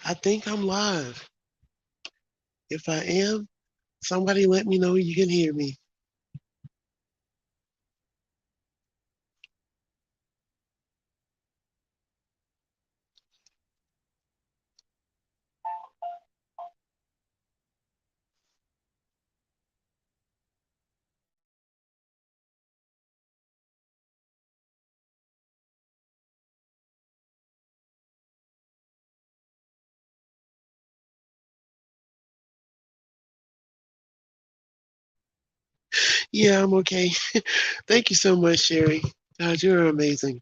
I think I'm live. If I am, somebody let me know you can hear me. Yeah, I'm okay. Thank you so much, Sherry. God, you're amazing.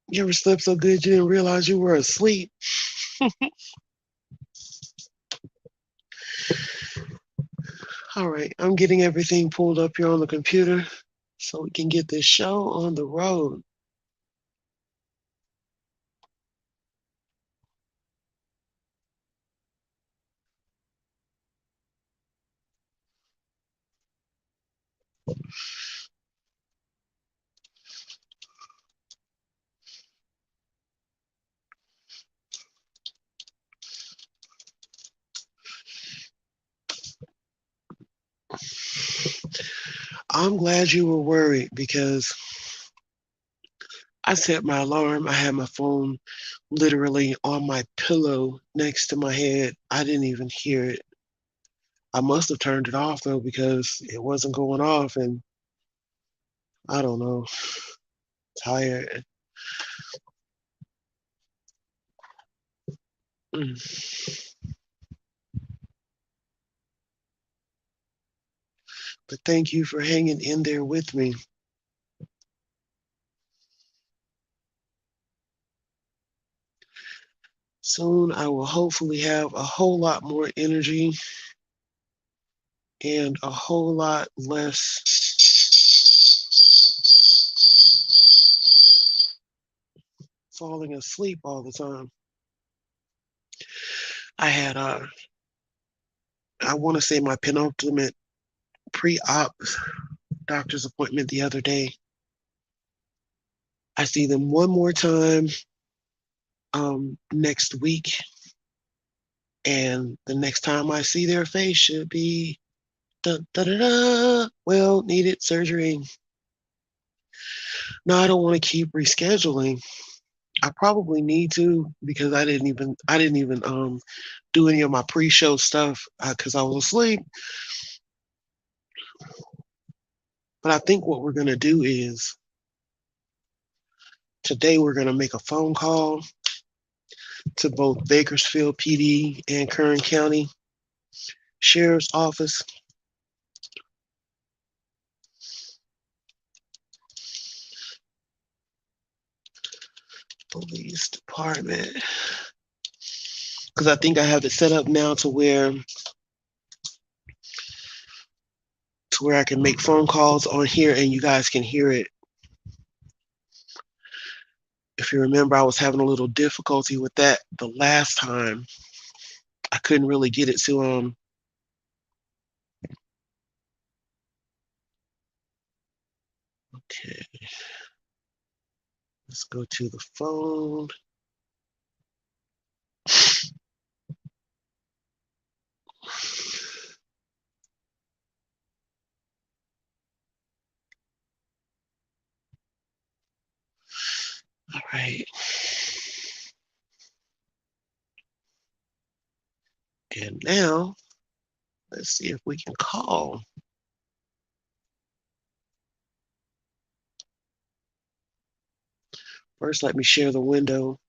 You ever slept so good you didn't realize you were asleep? All right, I'm getting everything pulled up here on the computer so we can get this show on the road. I'm glad you were worried because I set my alarm. I had my phone literally on my pillow next to my head. I didn't even hear it. I must have turned it off though because it wasn't going off, and I don't know, tired. Mm. But thank you for hanging in there with me. Soon I will hopefully have a whole lot more energy and a whole lot less falling asleep all the time. I had I want to say my penultimate pre-op doctor's appointment the other day. I see them one more time next week, and the next time I see their face should be da da da da. Well, needed surgery. No, I don't want to keep rescheduling. I probably need to because I didn't even do any of my pre-show stuff because I was asleep. But I think what we're gonna do is today we're gonna make a phone call to both Bakersfield PD and Kern County Sheriff's Office, Police Department, because I think I have it set up now to where I can make phone calls on here and you guys can hear it. If you remember, I was having a little difficulty with that the last time. I couldn't really get it to okay, let's go to the phone. All right. And now let's see if we can call. First, let me share the window.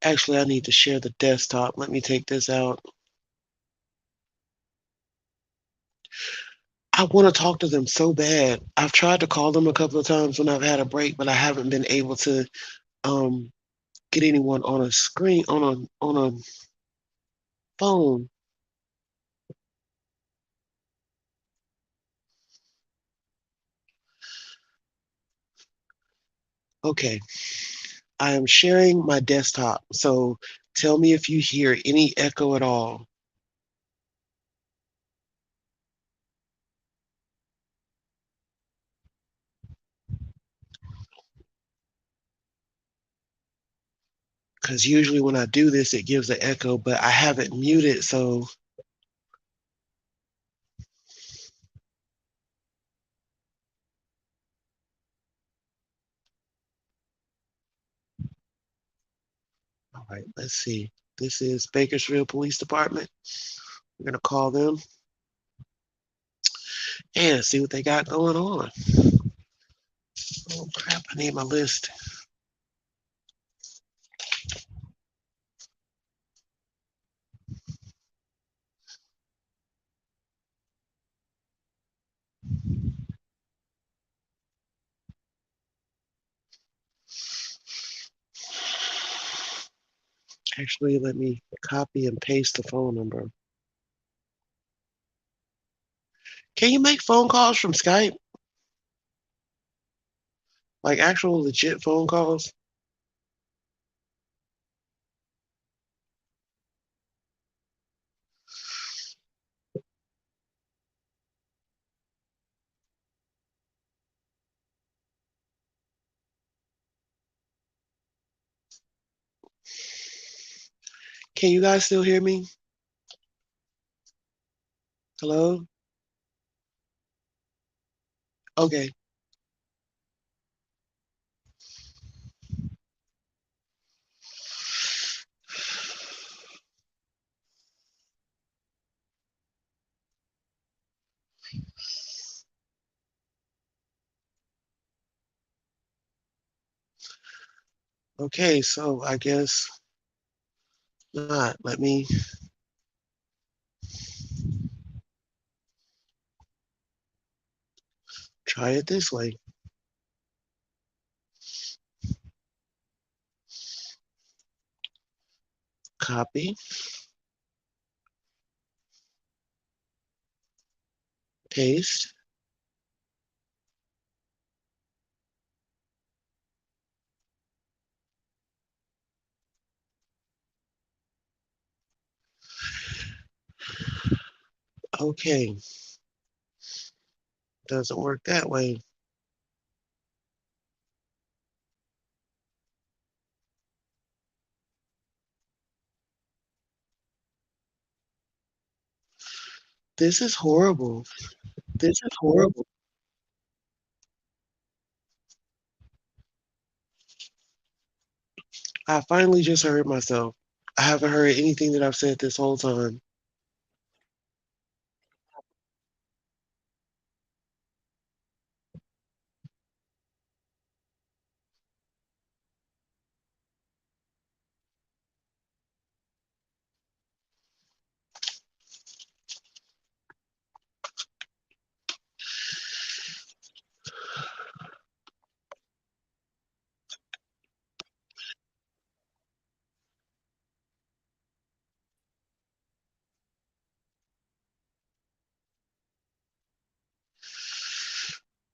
Actually, I need to share the desktop. Let me take this out. I want to talk to them so bad. I've tried to call them a couple of times when I've had a break, but I haven't been able to um, get anyone on a screen on a phone. Okay, I am sharing my desktop, so tell me if you hear any echo at all. Because usually when I do this, it gives an echo, but I have it muted, so all right, let's see. This is Bakersfield Police Department. We're gonna call them and see what they got going on. Oh crap, I need my list. Actually, let me copy and paste the phone number. Can you make phone calls from Skype? Like actual legit phone calls? Can you guys still hear me? Hello? Okay. Okay, so I guess not. Let me try it this way. Copy, paste. Okay, doesn't work that way. This is horrible. This is horrible. I finally just heard myself. I haven't heard anything that I've said this whole time.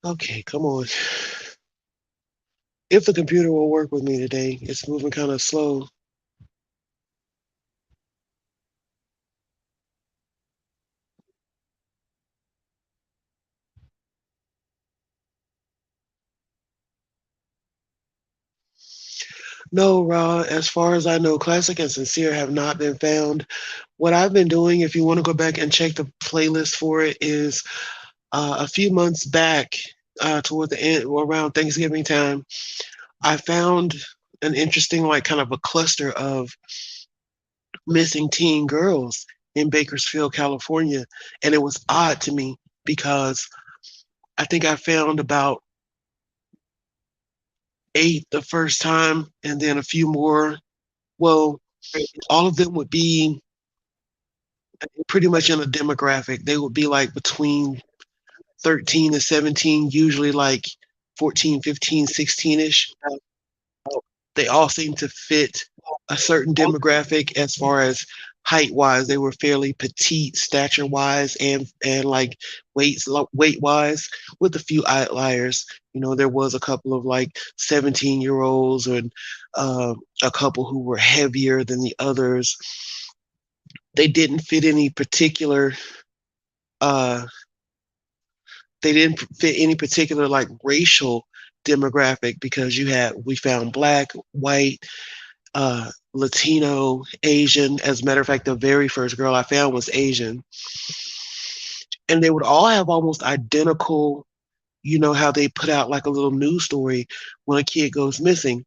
Okay, come on. If the computer will work with me today, it's moving kind of slow. No, Ra, as far as I know, Classic and Sincere have not been found. What I've been doing, if you want to go back and check the playlist for it, is a few months back, toward the end, or around Thanksgiving time, I found an interesting, like, kind of a cluster of missing teen girls in Bakersfield, California. And it was odd to me because I think I found about 8 the first time, and then a few more. Well, all of them would be pretty much in a demographic. They would be like between 13 and 17, usually like 14, 15, 16-ish. They all seem to fit a certain demographic as far as height wise, they were fairly petite stature wise and like weight wise, with a few outliers. There was a couple of like 17-year-olds and a couple who were heavier than the others. They didn't fit any particular uh they didn't fit any particular like racial demographic because we found black, white, Latino, Asian. As a matter of fact, the very first girl I found was Asian. And they would all have almost identical, how they put out like a little news story when a kid goes missing.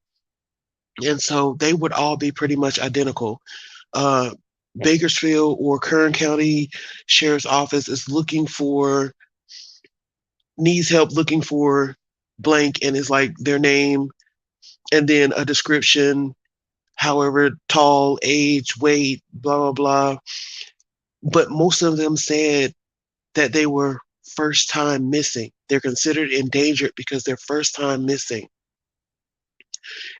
And so they would all be pretty much identical. Uh, Bakersfield or Kern County Sheriff's Office is needs help looking for blank, and it's like their name and then a description, however tall, age, weight, blah, blah, blah. But most of them said that they were first time missing. They're considered endangered because they're first time missing.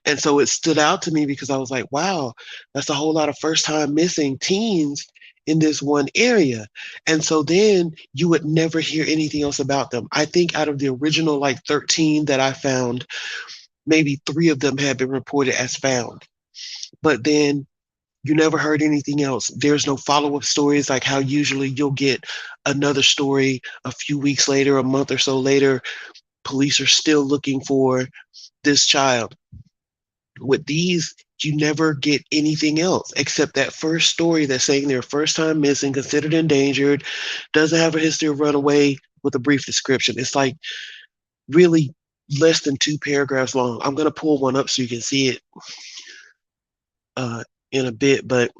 And so it stood out to me because I was like, wow, that's a whole lot of first time missing teens in this one area. And so then you would never hear anything else about them. I think out of the original like 13 that I found, maybe 3 of them had been reported as found. But then you never heard anything else. There's no follow up stories like how usually you'll get another story a few weeks later, a month or so later. Police are still looking for this child. With these, you never get anything else except that first story that's saying they're first time missing, considered endangered, doesn't have a history of runaway, with a brief description. It's like really less than 2 paragraphs long. I'm going to pull one up so you can see it uh, in a bit, but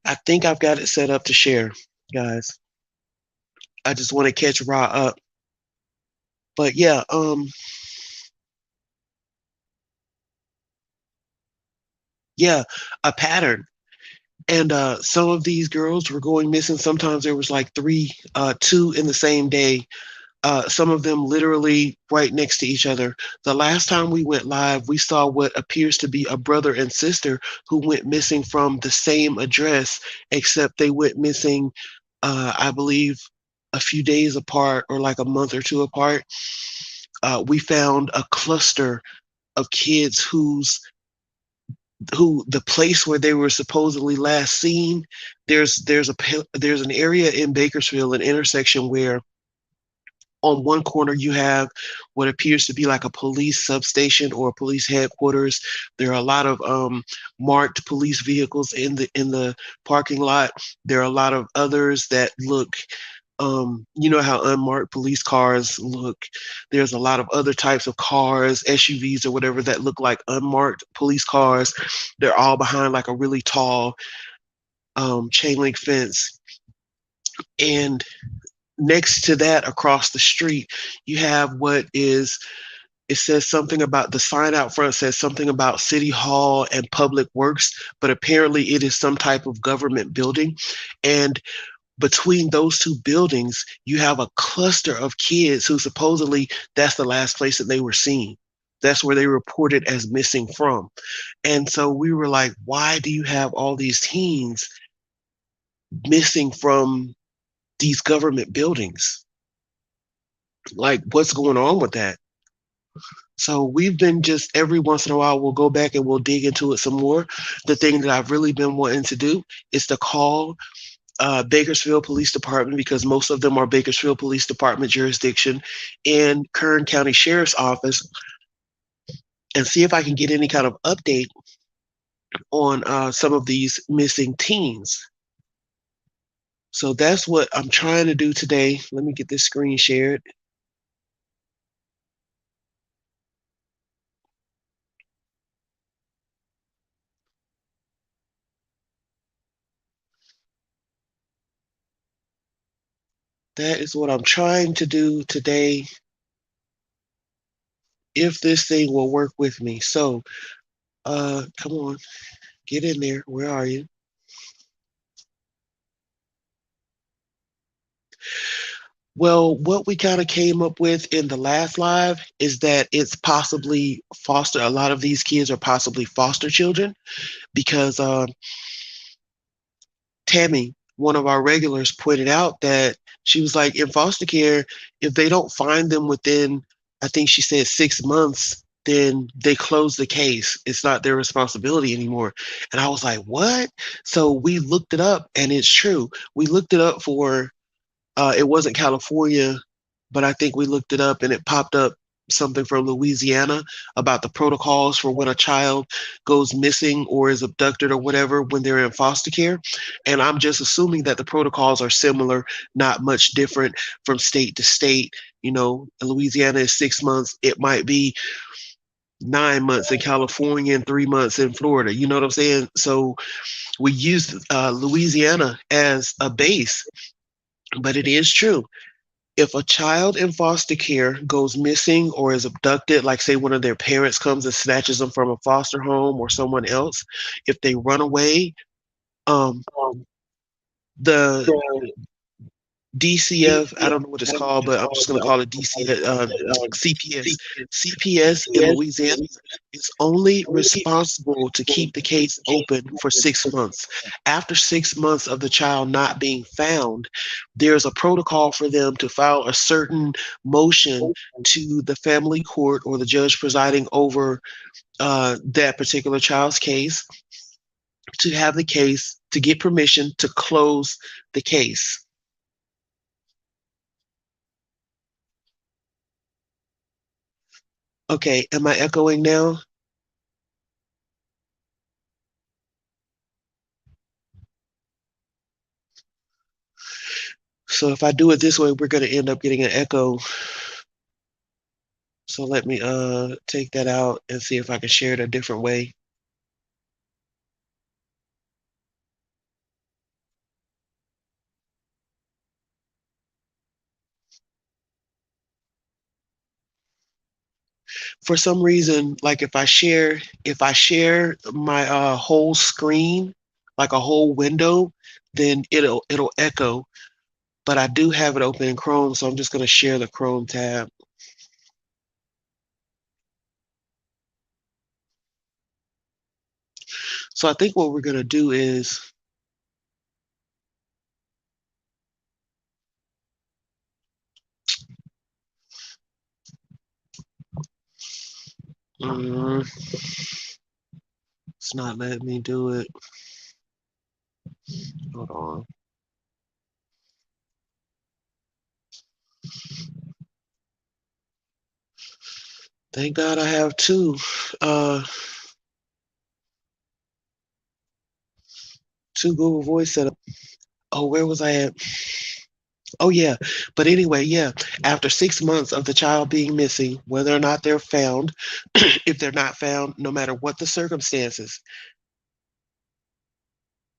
I think I've got it set up to share, guys. I just want to catch Ra up. But yeah, a pattern. And some of these girls were going missing. Sometimes there was like 2 in the same day. Some of them literally right next to each other. The last time we went live, we saw what appears to be a brother and sister who went missing from the same address, except they went missing, I believe, a few days apart or like a month or 2 apart. We found a cluster of kids who the place where they were supposedly last seen. There's an area in Bakersfield, an intersection where on one corner you have what appears to be like a police substation or a police headquarters. There are a lot of marked police vehicles in the parking lot. There are a lot of others that look, you know how unmarked police cars look. There's a lot of other types of cars, SUVs or whatever, that look like unmarked police cars. They're all behind like a really tall chain link fence. And next to that, across the street, you have it says something about the sign out front says something about City Hall and Public Works, but apparently it is some type of government building. And between those 2 buildings, you have a cluster of kids who supposedly that's the last place that they were seen. That's where they reported as missing from. And so we were like, why do you have all these teens missing from these government buildings? Like, what's going on with that? So we've been just every once in a while, we'll go back and we'll dig into it some more. The thing that I've really been wanting to do is to call Bakersfield Police Department, because most of them are Bakersfield Police Department jurisdiction, and Kern County Sheriff's Office, and see if I can get any kind of update on some of these missing teens. So that's what I'm trying to do today. Let me get this screen shared. That is what I'm trying to do today, if this thing will work with me. So, come on, get in there. Where are you? Well, what we kind of came up with in the last live is that it's possibly a lot of these kids are possibly foster children because Tammy, one of our regulars, pointed out that she was like, in foster care, if they don't find them within, I think she said 6 months, then they close the case. It's not their responsibility anymore. And I was like, what? So we looked it up, and it's true. We looked it up for it wasn't California, but I think we looked it up and it popped up something from Louisiana about the protocols for when a child goes missing or is abducted or whatever when they're in foster care. And I'm just assuming that the protocols are similar, not much different from state to state. You know, Louisiana is 6 months. It might be 9 months in California and 3 months in Florida. You know what I'm saying? So we used Louisiana as a base, but it is true if a child in foster care goes missing or is abducted, like say one of their parents comes and snatches them from a foster home or someone else, if they run away, um, the DCF, I don't know what it's called, but I'm just going to call it CPS. CPS in Louisiana is only responsible to keep the case open for 6 months. After 6 months of the child not being found, there's a protocol for them to file a certain motion to the family court or the judge presiding over that particular child's case to have the case, to get permission to close the case. Okay, am I echoing now? So if I do it this way, we're going to end up getting an echo. So let me take that out and see if I can share it a different way. For some reason, like if I share my whole screen, like a whole window, then it'll echo. But I do have it open in Chrome, so I'm just going to share the Chrome tab. So I think what we're going to do is mm, it's not letting me do it. Hold on. Thank God I have uh two Google Voice set up. Oh, where was I at? Oh yeah. But anyway, yeah. After 6 months of the child being missing, whether or not they're found, if they're not found, no matter what the circumstances,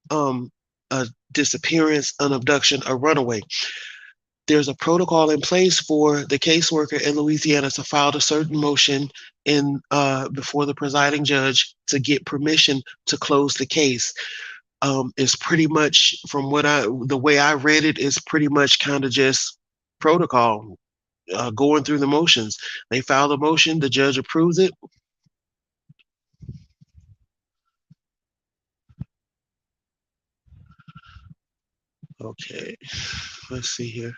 um, a disappearance, an abduction, a runaway, there's a protocol in place for the caseworker in Louisiana to file a certain motion in before the presiding judge to get permission to close the case. Is pretty much from the way I read it is pretty much kind of just protocol, going through the motions. They file the motion, the judge approves it. Okay, let's see here.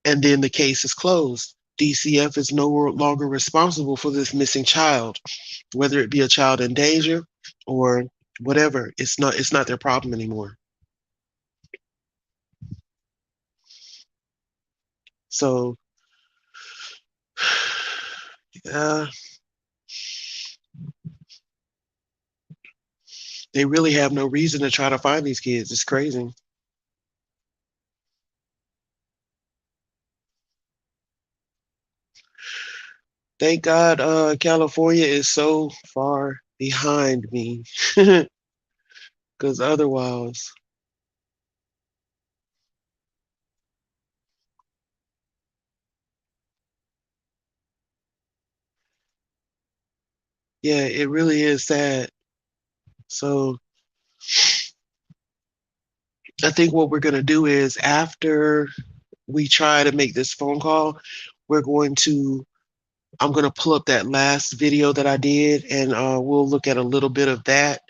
And then the case is closed. DCF is no longer responsible for this missing child, whether it be a child in danger or whatever. It's not their problem anymore. So uh, they really have no reason to try to find these kids. It's crazy. Thank God California is so far behind me. Because otherwise, yeah, it really is sad. So I think what we're going to do is after we try to make this phone call, we're going to, I'm going to pull up that last video that I did and we'll look at a little bit of that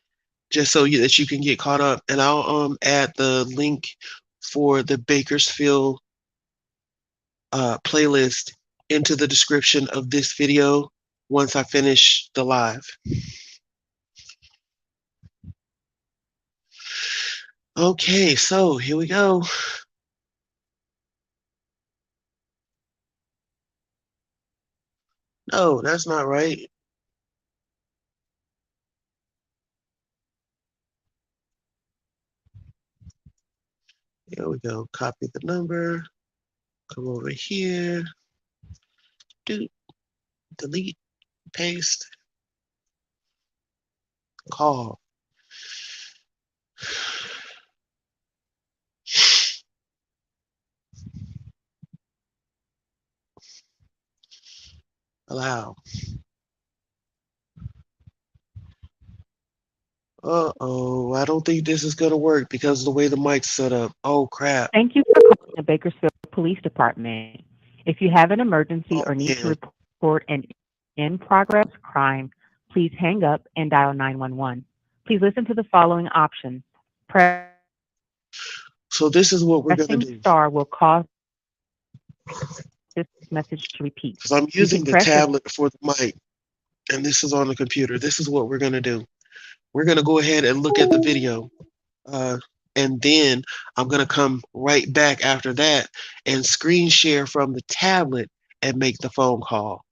just so that you can get caught up. And I'll add the link for the Bakersfield playlist into the description of this video once I finish the live. Okay, so here we go. No, that's not right. Here we go. Copy the number. Come over here. Do delete, paste, call. Allow. Uh-oh, I don't think this is gonna work because of the way the mic's set up. Oh crap. Thank you for calling the Bakersfield Police Department. If you have an emergency Oh or need to man. report an in-progress crime, please hang up and dial 911. Please listen to the following options. Pressing star will cause So this is what we're gonna do. this message to repeat. You Because can I'm press the using the tablet for the mic and this is on the computer. This is what we're gonna do. We're gonna go ahead and look at the video. Uh, and then I'm gonna come right back after that and screen share from the tablet and make the phone call.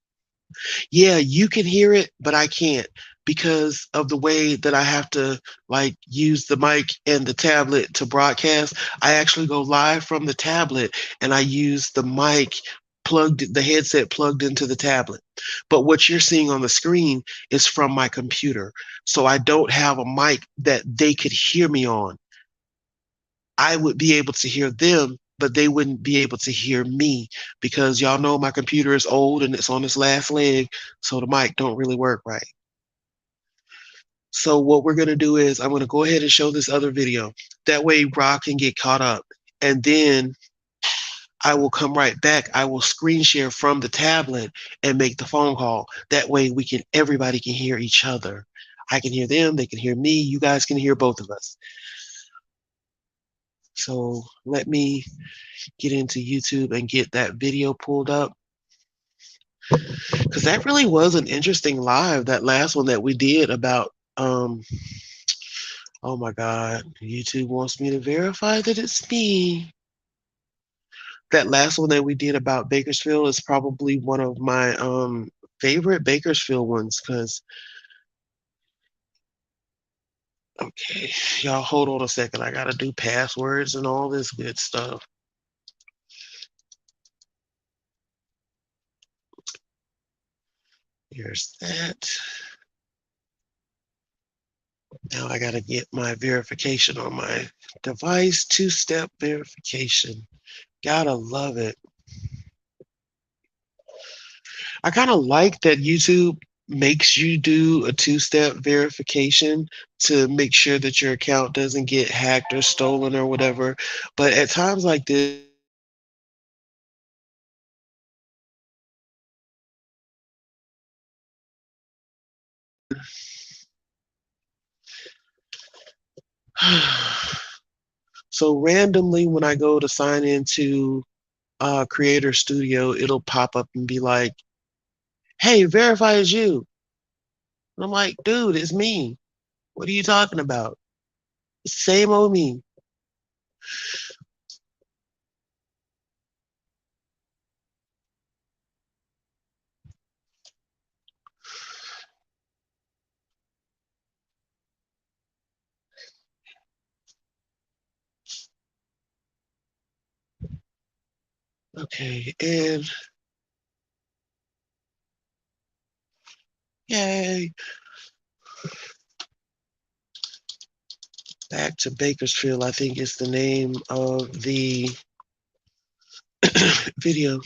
Yeah, you can hear it, but I can't because of the way that I have to like use the mic and the tablet to broadcast. I actually go live from the tablet and I use the mic plugged the headset plugged into the tablet. But what you're seeing on the screen is from my computer. So I don't have a mic that they could hear me on. I would be able to hear them, but they wouldn't be able to hear me because y'all know my computer is old and it's on its last leg, so the mic don't really work right. So what we're gonna do is I'm gonna go ahead and show this other video. That way Rob can get caught up. And then I will come right back. I will screen share from the tablet and make the phone call. That way everybody can hear each other. I can hear them, they can hear me, you guys can hear both of us. So let me get into YouTube and get that video pulled up. Because that really was an interesting live, that last one that we did about, oh my God, YouTube wants me to verify that it's me. That last one that we did about Bakersfield is probably one of my favorite Bakersfield ones because, okay, y'all hold on a second. I got to do passwords and all this good stuff. Here's that. Now I got to get my verification on my device, two-step verification. Gotta love it. I kind of like that YouTube makes you do a two-step verification to make sure that your account doesn't get hacked or stolen or whatever. But at times like this, so randomly when I go to sign into Creator Studio, it'll pop up and be like, "Hey, verify as you." And I'm like, "Dude, it's me. What are you talking about? Same old me." Okay, and yay, back to Bakersfield, I think is the name of the video.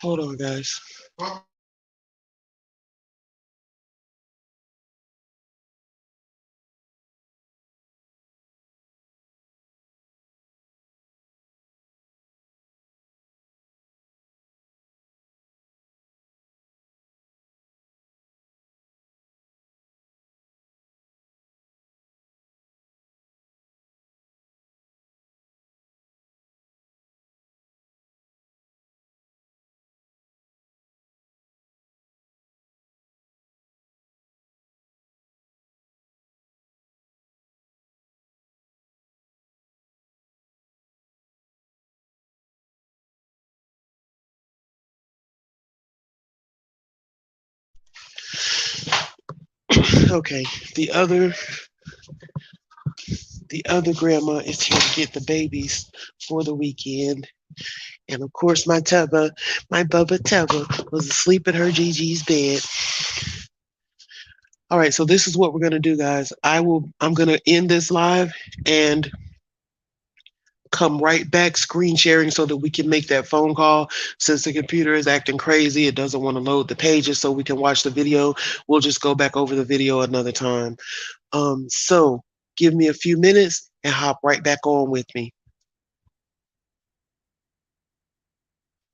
Hold on, guys. Okay, the other the other grandma is here to get the babies for the weekend. And of course my Bubba Tubba was asleep in her Gigi's bed. All right, so this is what we're gonna do, guys. I'm gonna end this live and come right back screen sharing so that we can make that phone call. Since the computer is acting crazy, it doesn't want to load the pages so we can watch the video. We'll just go back over the video another time. So give me a few minutes and hop right back on with me.